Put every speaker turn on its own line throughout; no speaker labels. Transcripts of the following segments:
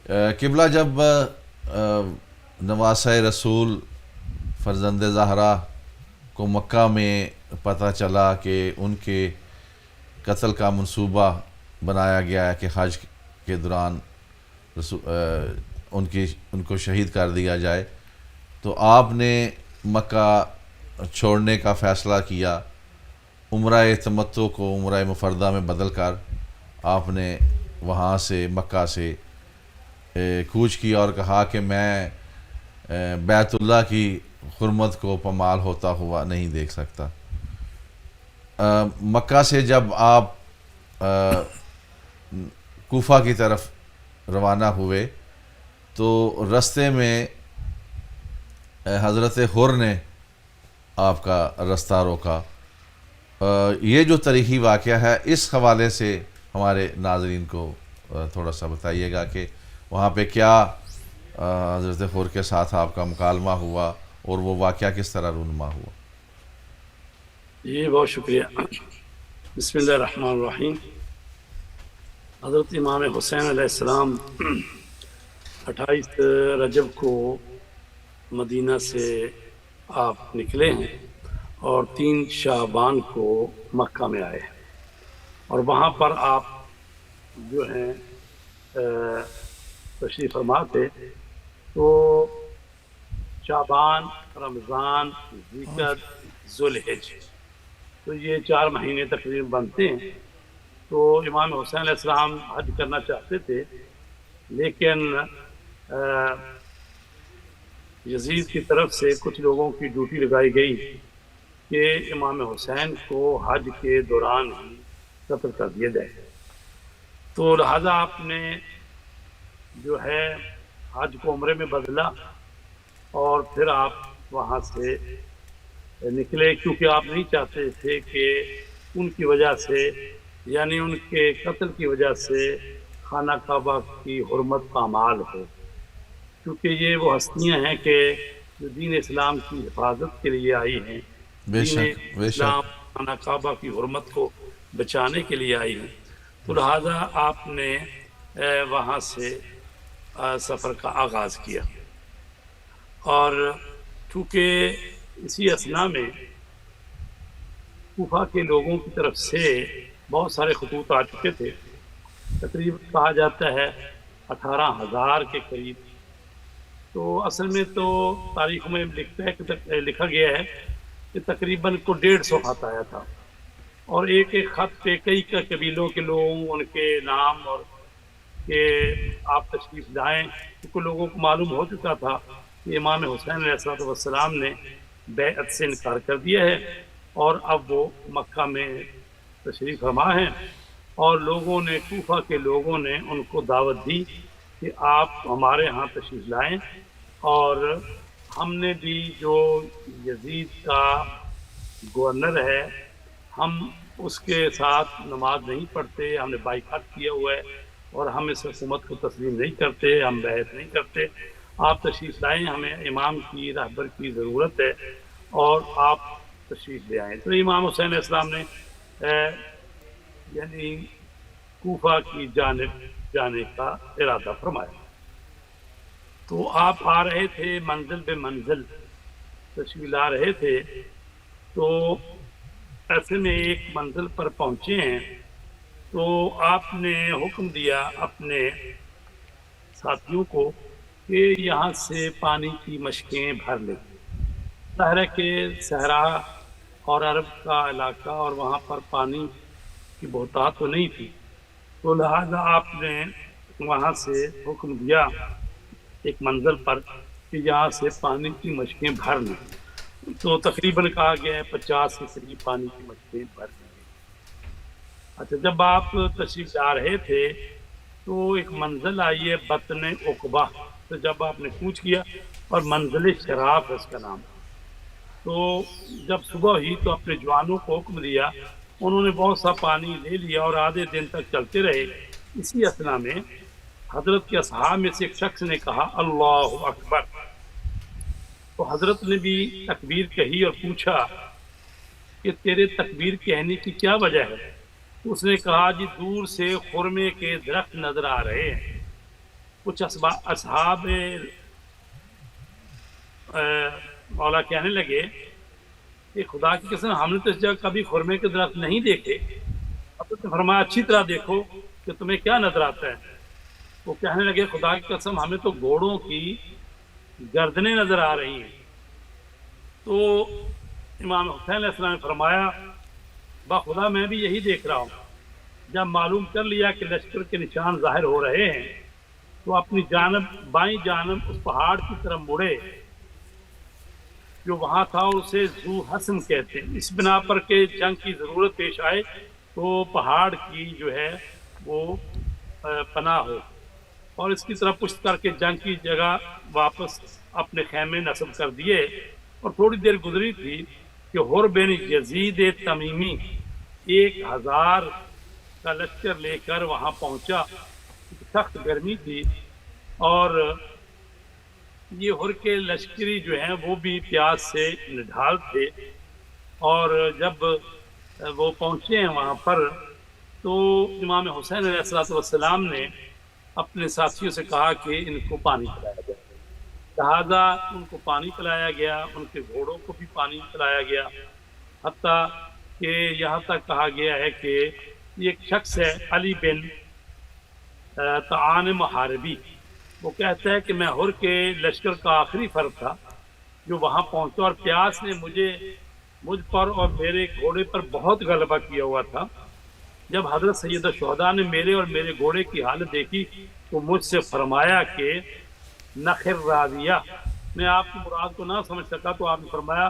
قبلہ جب نواسۂ رسول فرزند زہرا کو مکہ میں پتہ چلا کہ ان کے قتل کا منصوبہ بنایا گیا ہے کہ حج کے دوران ان کو شہید کر دیا جائے، تو آپ نے مکہ چھوڑنے کا فیصلہ کیا، عمرہ تمتع کو عمرہ مفردہ میں بدل کر آپ نے وہاں سے مکہ سے کوچ کیا اور کہا کہ میں بیت اللہ کی حرمت کو پامال ہوتا ہوا نہیں دیکھ سکتا۔ مکہ سے جب آپ کوفہ کی طرف روانہ ہوئے تو رستے میں حضرت حر نے آپ کا رستہ روکا۔ یہ جو تاریخی واقعہ ہے اس حوالے سے ہمارے ناظرین کو تھوڑا سا بتائیے گا کہ وہاں پہ کیا حضرت حر کے ساتھ آپ کا مکالمہ ہوا اور وہ واقعہ کس طرح رونما ہوا۔
جی بہت شکریہ۔ بسم اللہ الرحمن الرحیم۔ حضرت امام حسین علیہ السلام 28 رجب کو مدینہ سے آپ نکلے ہیں اور 3 شعبان کو مکہ میں آئے ہیں، اور وہاں پر آپ جو ہیں تشریف فرما تھے۔ تو شعبان، رمضان، ذیقعد، ذوالحج، تو یہ 4 مہینے تقریباً بنتے ہیں۔ تو امام حسین علیہ السلام حج کرنا چاہتے تھے، لیکن یزید کی طرف سے کچھ لوگوں کی ڈیوٹی لگائی گئی کہ امام حسین کو حج کے دوران ہی قتل کر دیا جائے۔ تو لہذا آپ نے جو ہے حج کو عمرے میں بدلا اور پھر آپ وہاں سے نکلے، کیونکہ آپ نہیں چاہتے تھے کہ ان کی وجہ سے، یعنی ان کے قتل کی وجہ سے خانہ کعبہ کی حرمت پامال ہو، کیونکہ یہ وہ ہستیاں ہیں کہ جو دین اسلام کی حفاظت کے لیے آئی ہیں، دین اسلام خانہ کعبہ کی حرمت کو بچانے کے لیے آئی ہیں۔ تو لہذا آپ نے وہاں سے سفر کا آغاز کیا، اور چونکہ اسی اثناء میں کوفہ کے لوگوں کی طرف سے بہت سارے خطوط آ چکے تھے، تقریباً کہا جاتا ہے 18,000 کے قریب۔ تو اصل میں تو تاریخ میں لکھا گیا ہے کہ تقریباً کو 150 خط آیا تھا، اور ایک ایک خط پہ کئی قبیلوں کے لوگ، ان کے نام، اور کہ آپ تشریف لائیں، کیونکہ لوگوں کو معلوم ہو چکا تھا کہ امام حسین علیہ السلام نے بیعت سے انکار کر دیا ہے، اور اب وہ مکہ میں تشریف فرما ہیں۔ اور لوگوں نے، کوفہ کے لوگوں نے ان کو دعوت دی کہ آپ ہمارے ہاں تشریف لائیں، اور ہم نے بھی جو یزید کا گورنر ہے، ہم اس کے ساتھ نماز نہیں پڑھتے، ہم نے بائیکاٹ کیا ہوا ہے، اور ہم اس حکومت کو تسلیم نہیں کرتے، ہم بیعت نہیں کرتے، آپ تشریف لائیں، ہمیں امام کی رہبر کی ضرورت ہے، اور آپ تشریف لے آئیں۔ تو امام حسین علیہ السلام نے یعنی کوفہ کی جانب جانے کا ارادہ فرمایا۔ تو آپ آ رہے تھے، منزل بے منزل تشریف لا رہے تھے، تو ایسے میں ایک منزل پر پہنچے ہیں، تو آپ نے حکم دیا اپنے ساتھیوں کو کہ یہاں سے پانی کی مشکیں بھر لیں۔ ظاہر ہے کہ صحرا اور عرب کا علاقہ، اور وہاں پر پانی کی بہتات تو نہیں تھی، تو لہذا آپ نے وہاں سے حکم دیا ایک منزل پر کہ یہاں سے پانی کی مشکیں بھر لیں۔ تو تقریباً کہا گیا ہے 50 کے قریب پانی کی مشکیں بھر لی گئی۔ اچھا، جب آپ تشریف لا رہے تھے تو ایک منزل آئی ہے بطن عقبہ، تو جب آپ نے کوچ کیا، اور منزل شراف ہے اس کا نام۔ تو جب صبح ہوئی تو اپنے جوانوں کو حکم دیا، انہوں نے بہت سا پانی لے لیا اور آدھے دن تک چلتے رہے۔ اسی اثنا میں حضرت کے اصحاب میں سے ایک شخص نے کہا اللہ اکبر، تو حضرت نے بھی تکبیر کہی اور پوچھا کہ تیرے تکبیر کہنے کی کیا وجہ ہے؟ اس نے کہا جی دور سے خرمے کے درخت نظر آ رہے ہیں، کچھ اصحاب مولا کہنے لگے کہ خدا کی قسم ہم نے تو اس جگہ کبھی خرمے کے درخت نہیں دیکھے. حضرت نے فرمایا اچھی طرح دیکھو کہ تمہیں کیا نظر آتا ہے. وہ کہنے لگے خدا کی قسم ہمیں تو گھوڑوں کی گردنیں نظر آ رہی ہیں. تو امام حسین علیہ السلام نے فرمایا بخدا میں بھی یہی دیکھ رہا ہوں. جب معلوم کر لیا کہ لشکر کے نشان ظاہر ہو رہے ہیں تو اپنی جانب بائیں جانب اس پہاڑ کی طرف مڑے جو وہاں تھا اور اسے ذو حسن کہتے ہیں. اس بنا پر کہ جنگ کی ضرورت پیش آئے تو پہاڑ کی جو ہے وہ پناہ ہو، اور اس کی طرف پشت کر کے جنگ کی جگہ واپس اپنے خیمے نصب کر دیے. اور تھوڑی دیر گزری تھی کہ حر بن یزید تمیمی 1000 کا لشکر لے کر وہاں پہنچا. سخت گرمی تھی اور یہ حر کے لشکری جو ہیں وہ بھی پیاس سے نڈھال تھے. اور جب وہ پہنچے ہیں وہاں پر تو امام حسین علیہ السلام نے اپنے ساتھیوں سے کہا کہ ان کو پانی پلایا جائے. لہٰذا ان کو پانی پلایا گیا، ان کے گھوڑوں کو بھی پانی پلایا گیا، حتیٰ کہ یہاں تک کہا گیا ہے کہ یہ ایک شخص ہے علی بن تعان محاربی، وہ کہتا ہے کہ میں حر کے لشکر کا آخری فرد تھا جو وہاں پہنچا اور پیاس نے مجھ پر اور میرے گھوڑے پر بہت غلبہ کیا ہوا تھا. جب حضرت سید الشہداء نے میرے اور میرے گھوڑے کی حالت دیکھی تو مجھ سے فرمایا کہ نخر راضیہ. میں آپ کی مراد کو نہ سمجھ سکا تو آپ نے فرمایا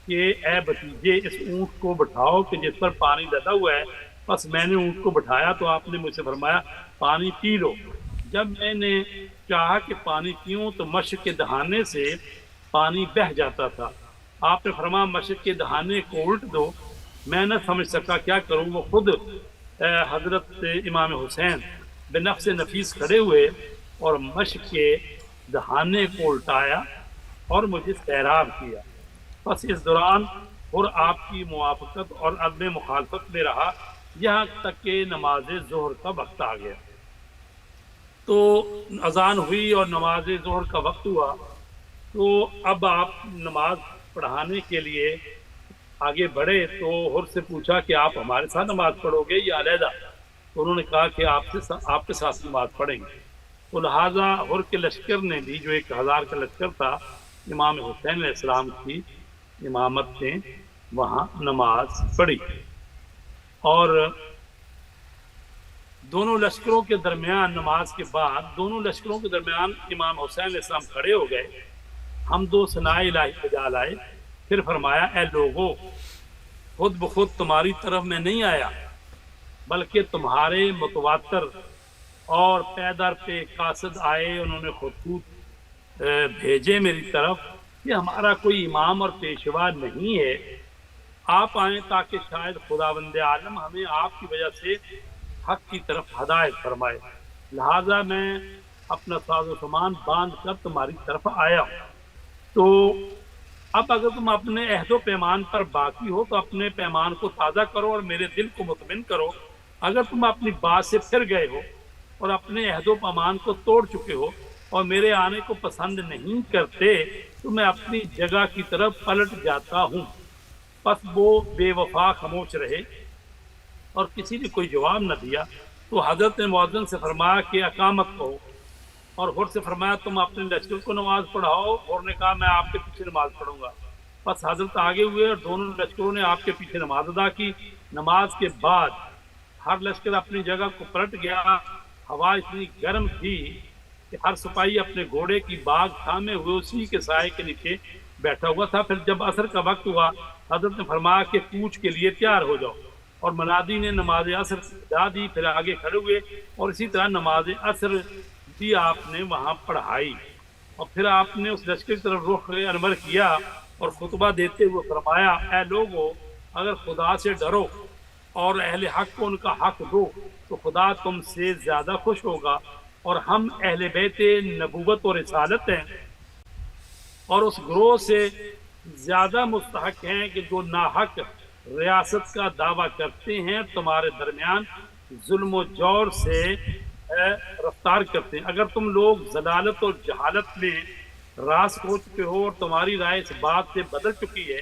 کہ اے بھتیجے اس اونٹ کو بٹھاؤ کہ جس پر پانی لدا ہوا ہے. بس میں نے اونٹ کو بٹھایا تو آپ نے مجھ سے فرمایا پانی پی لو. جب میں نے چاہا کہ پانی پیوں تو مشق کے دہانے سے پانی بہہ جاتا تھا. آپ نے فرمایا مشق کے دہانے کو الٹ دو. میں نہ سمجھ سکا کیا کروں. وہ خود حضرت امام حسین بنفس نفیس کھڑے ہوئے اور مشق کے دہانے کو الٹایا اور مجھے سیراب کیا. بس اس دوران اور آپ کی موافقت اور عدم مخالفت میں رہا یہاں تک کہ نماز ظہر کا وقت آ گیا. تو اذان ہوئی اور نماز ظہر کا وقت ہوا تو اب آپ نماز پڑھانے کے لیے آگے بڑھے تو حر سے پوچھا کہ آپ ہمارے ساتھ نماز پڑھو گے یا علیحدہ؟ تو انہوں نے کہا کہ آپ کے ساتھ نماز پڑھیں گے. تو لہٰذا حر کے لشکر نے بھی جو 1000 کا لشکر تھا امام حسین علیہ السلام کی امامت میں وہاں نماز پڑھی. اور دونوں لشکروں کے درمیان نماز کے بعد دونوں لشکروں کے درمیان امام حسین علیہ السلام کھڑے ہو گئے، حمد و ثناء الہی بجا لائے. پھر فرمایا اے لوگو خود بخود تمہاری طرف میں نہیں آیا بلکہ تمہارے متواتر اور پیدر پہ قاصد آئے. انہوں نے خطوط بھیجے میری طرف کہ ہمارا کوئی امام اور پیشوا نہیں ہے، آپ آئیں تاکہ شاید خداوند عالم ہمیں آپ کی وجہ سے حق کی طرف ہدایت فرمائے. لہٰذا میں اپنا ساز و سامان باندھ کر تمہاری طرف آیا ہوں. تو اب اگر تم اپنے عہد و پیمان پر باقی ہو تو اپنے پیمان کو تازہ کرو اور میرے دل کو مطمئن کرو. اگر تم اپنی بات سے پھر گئے ہو اور اپنے عہد و پیمان کو توڑ چکے ہو اور میرے آنے کو پسند نہیں کرتے تو میں اپنی جگہ کی طرف پلٹ جاتا ہوں. پس وہ بے وفا خاموش رہے اور کسی نے کوئی جواب نہ دیا. تو حضرت نے مؤذن سے فرمایا کہ اقامت کہو، اور حر سے فرمایا تم اپنے لشکر کو نماز پڑھاؤ. حر نے کہا میں آپ کے پیچھے نماز پڑھوں گا. بس حضرت آگے ہوئے اور دونوں لشکروں نے آپ کے پیچھے نماز ادا کی. نماز کے بعد ہر لشکر اپنی جگہ کو پلٹ گیا. ہوا اتنی گرم تھی کہ ہر سپاہی اپنے گھوڑے کی باگ تھامے ہوئے اسی کے سائے کے نیچے بیٹھا ہوا تھا. پھر جب عصر کا وقت ہوا حضرت نے فرمایا کہ کوچ کے لیے تیار ہو جاؤ، اور منادی نے نماز عصر ادا دی. پھر آگے کھڑے ہوئے اور اسی طرح نماز عصر بھی آپ نے وہاں پڑھائی. اور پھر آپ نے اس لشکر کی طرف رخ انور کیا اور خطبہ دیتے ہوئے فرمایا اے لوگو اگر خدا سے ڈرو اور اہل حق کو ان کا حق دو تو خدا تم سے زیادہ خوش ہوگا. اور ہم اہل بیت نبوت و رسالت ہیں اور اس گروہ سے زیادہ مستحق ہیں کہ جو ناحق ریاست کا دعویٰ کرتے ہیں. تمہارے درمیان ظلم و جور سے ہے رفتار کرتے ہیں. اگر تم لوگ ضلالت اور جہالت میں راس ہو چکے ہو اور تمہاری رائے اس بات سے بدل چکی ہے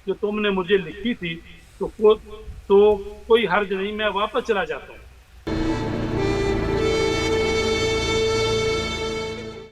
جو تم نے مجھے لکھی تھی تو کوئی حرج نہیں، میں واپس چلا جاتا ہوں.